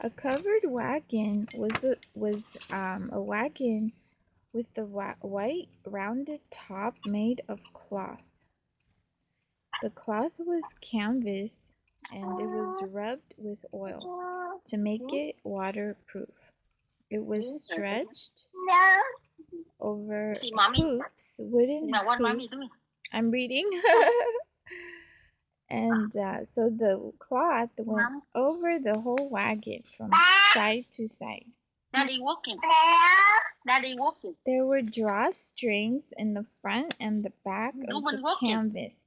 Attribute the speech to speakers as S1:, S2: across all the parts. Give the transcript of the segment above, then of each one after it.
S1: A covered wagon was a wagon with the white rounded top made of cloth. The cloth was canvas and it was rubbed with oil to make it waterproof. It was stretched over hoops, wooden hoops. I'm reading. And so the cloth went over the whole wagon from side to side.
S2: Daddy walking. Daddy walking.
S1: There were drawstrings in the front and the back of the canvas.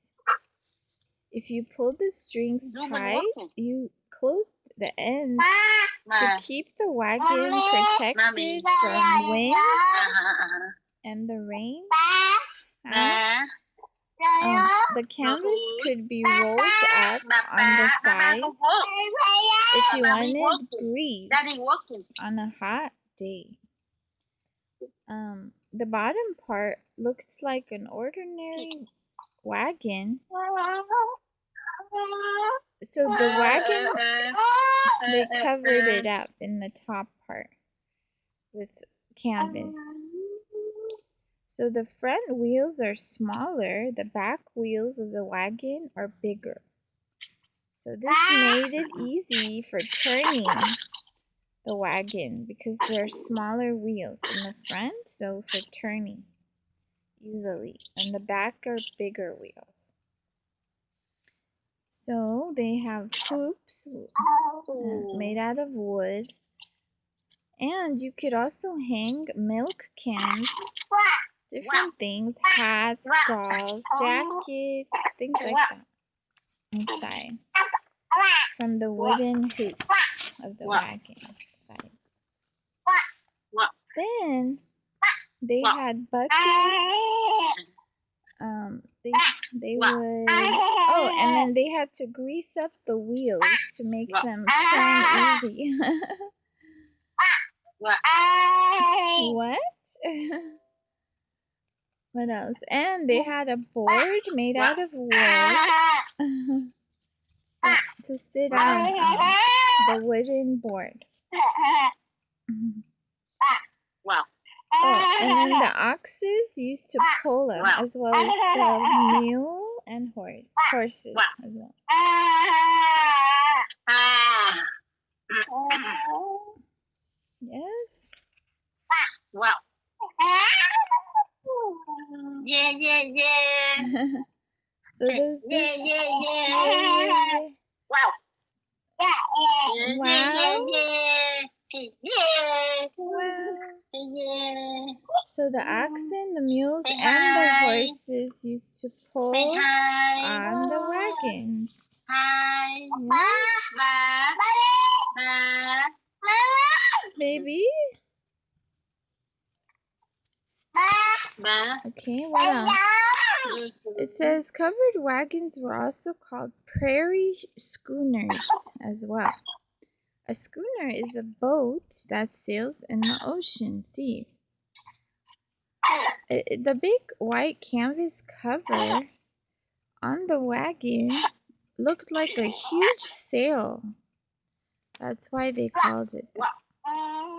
S1: If you pulled the strings tight, you closed the ends to keep the wagon protected from wind and the rain. The canvas could be rolled up on the sides if you wanted breeze on a hot day. The bottom part looked like an ordinary wagon. So the wagon, they covered it up in the top part with canvas. So the front wheels are smaller, the back wheels of the wagon are bigger. So this made it easy for turning the wagon because there are smaller wheels in the front, so for turning easily, and the back are bigger wheels. So they have hoops made out of wood, and you could also hang milk cans, different things, hats, dolls, jackets, things like that inside from the wooden hoops of the wagon side. Then they had buckets. They would and then they had to grease up the wheels to make them turn easy. What? What else? And they had a board made out of wood to sit on the wooden board. Oh, and then the oxes used to pull them, as well as the mule and horses as well. Yes.
S2: Wow. Yeah, yeah, yeah.
S1: So
S2: Wow.
S1: So the oxen, the mules, and the horses used to pull on the wagon.
S2: Hi.
S1: Baby? Okay, what else? It says covered wagons were also called prairie schooners as well. A schooner is a boat that sails in the ocean seas. The big white canvas cover on the wagon looked like a huge sail. That's why they called it that.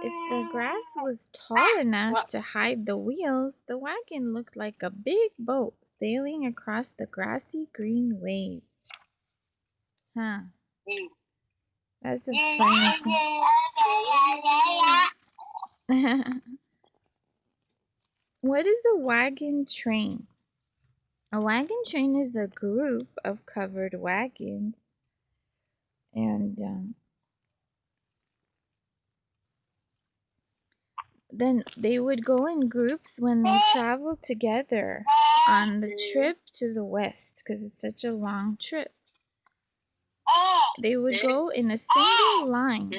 S1: If the grass was tall enough to hide the wheels, the wagon looked like a big boat sailing across the grassy green waves. Huh. That's a funny thing. What is a wagon train? A wagon train is a group of covered wagons, and then they would go in groups when they traveled together on the trip to the west, because it's such a long trip. They would go in a single line.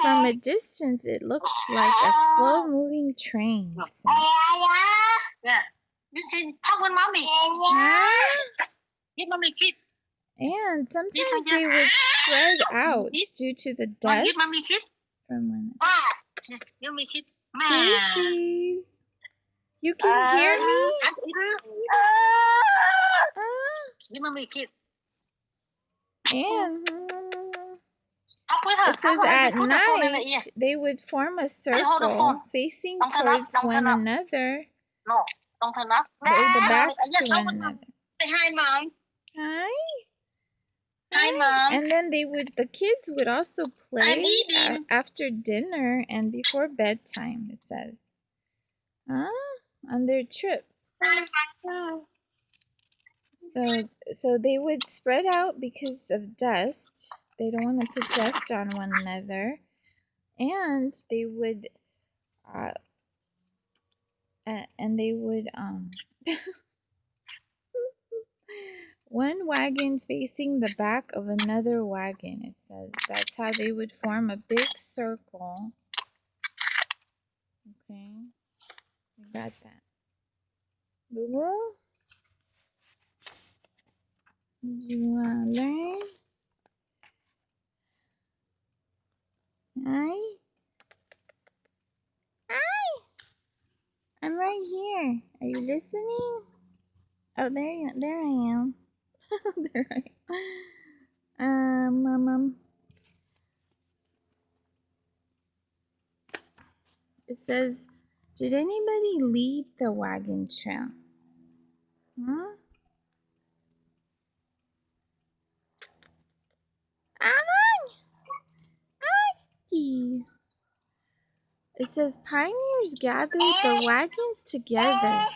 S1: From a distance, it looked like a slow-moving train.
S2: Yeah. This is talk with mommy. Give mommy kiss.
S1: And sometimes they would spread out due to the dust.
S2: Give mommy kiss.
S1: From when
S2: Give me kiss.
S1: Casey's. You can hear me?
S2: Give mommy kiss.
S1: And it says at night they would form a circle facing towards one another, with the backs to one another.
S2: Say hi, Mom.
S1: Hi.
S2: Hi, Mom.
S1: And then the kids would also play after dinner and before bedtime, it says. On their trips. So they would spread out because of dust. They don't want to put dust on one another. And they would one wagon facing the back of another wagon, it says. That's how they would form a big circle. Okay, we got that. Boo-boo? Did you learn? Hi? Hi! I'm right here. Are you listening? Oh, there I am. There I am. It says, did anybody lead the wagon trail? Huh? It says pioneers gathered the wagons together.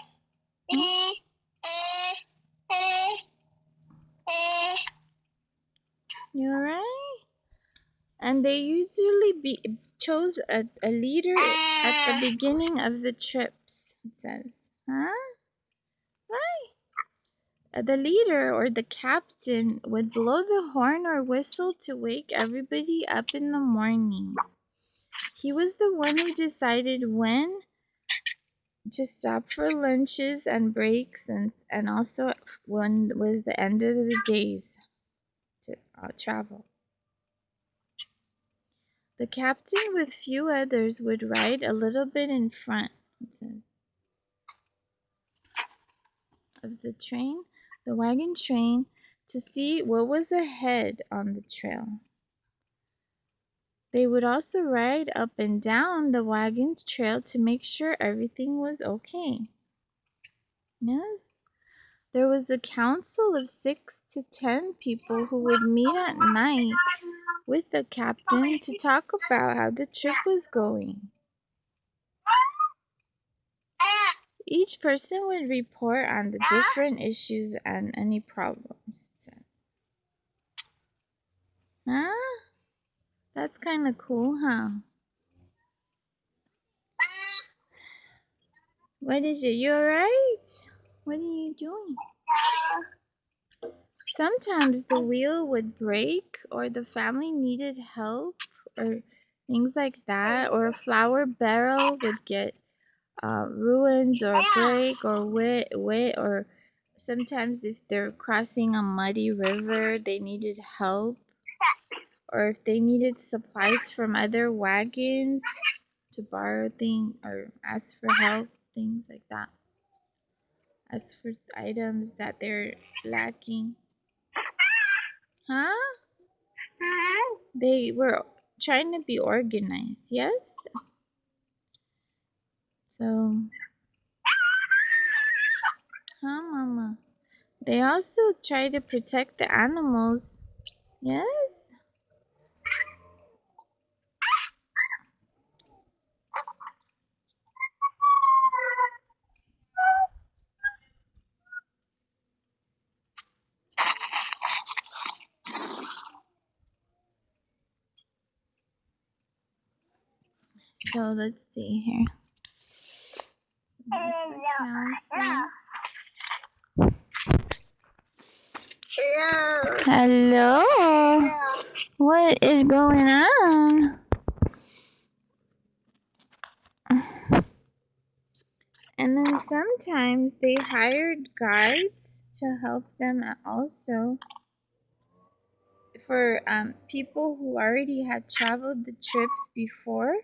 S1: You alright? And they usually chose a leader at the beginning of the trips, it says. Huh? Why? The leader or the captain would blow the horn or whistle to wake everybody up in the morning. He was the one who decided when to stop for lunches and breaks, and also when was the end of the days to travel. The captain with few others would ride a little bit in front of the train, the wagon train, to see what was ahead on the trail. They would also ride up and down the wagon trail to make sure everything was okay. Yes. There was a council of 6 to 10 people who would meet at night with the captain to talk about how the trip was going. Each person would report on the different issues and any problems. Huh? That's kind of cool, huh? What is it? You alright? What are you doing? Sometimes the wheel would break, or the family needed help, or things like that, or a flour barrel would get ruined or break or wet, or sometimes if they're crossing a muddy river, they needed help, or if they needed supplies from other wagons to borrow things or ask for help, things like that. Ask for items that they're lacking. Huh? They were trying to be organized, yes? So, huh, Mama? They also try to protect the animals, yes? So let's see here. Hello. What is going on? And then sometimes they hired guides to help them also for people who already had traveled the trips before,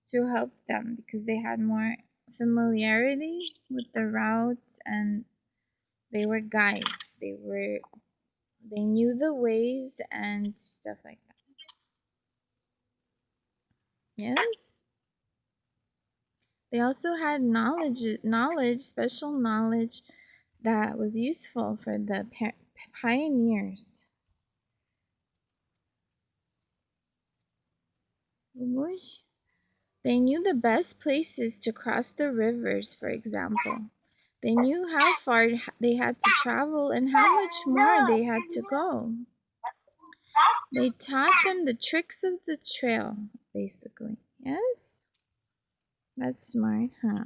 S1: to help them because they had more familiarity with the routes, and they were guides. They were They knew the ways and stuff like that. Yes. They also had special knowledge that was useful for the pioneers. They knew the best places to cross the rivers, for example. They knew how far they had to travel and how much more they had to go. They taught them the tricks of the trail, basically. Yes? That's smart, huh?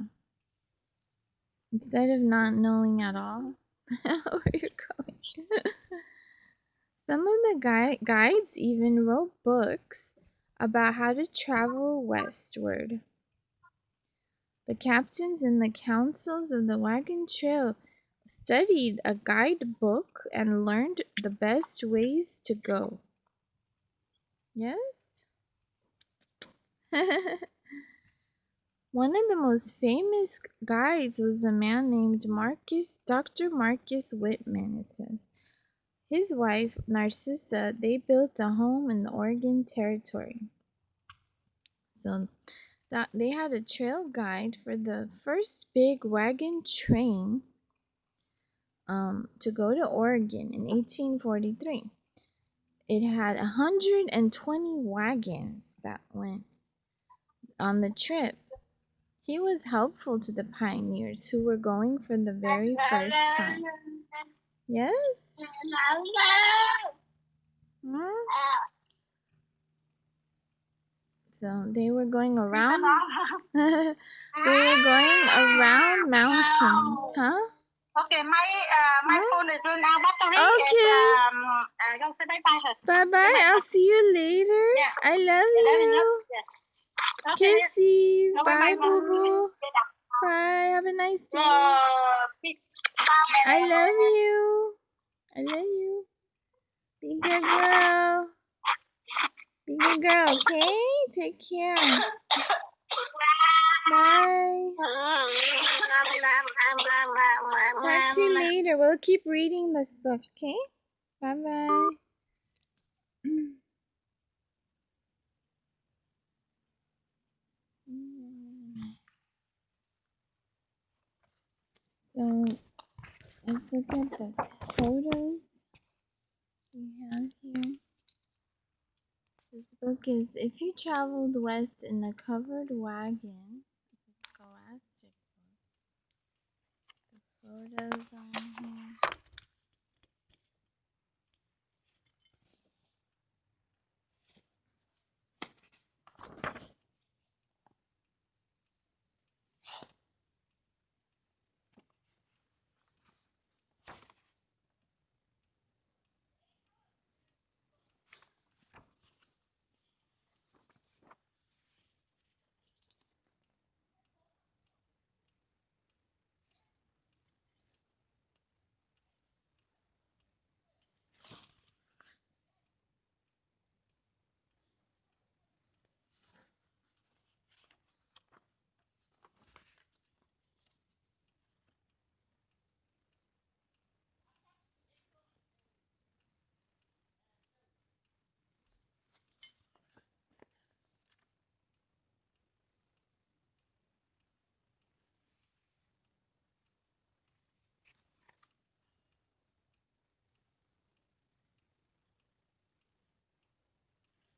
S1: Instead of not knowing at all where you're going. Some of the guides even wrote books about how to travel westward. The captains and the councils of the Wagon Trail studied a guidebook and learned the best ways to go. Yes? One of the most famous guides was a man named Dr. Marcus Whitman, it says. His wife, Narcissa, they built a home in the Oregon Territory. So that they had a trail guide for the first big wagon train to go to Oregon in 1843. It had 120 wagons that went on the trip. He was helpful to the pioneers who were going for the very first time. Yes? So they were going around. They were going around mountains, huh?
S2: Okay, my phone is running out battery.
S1: Okay.
S2: And don't say bye her.
S1: Bye bye. I'll see you later.
S2: Yeah.
S1: I love you.
S2: Okay.
S1: Kisses. Bye, boo boo. Bye. Have a nice day. I love you. I love you. Be good girl. Be good girl, okay? Take care. Bye. Talk to you later. We'll keep reading this book, okay? Bye-bye. So, let's look at the photos we have here. This book is If You Traveled West in a Covered Wagon. It's a scholastic book. The photos on here.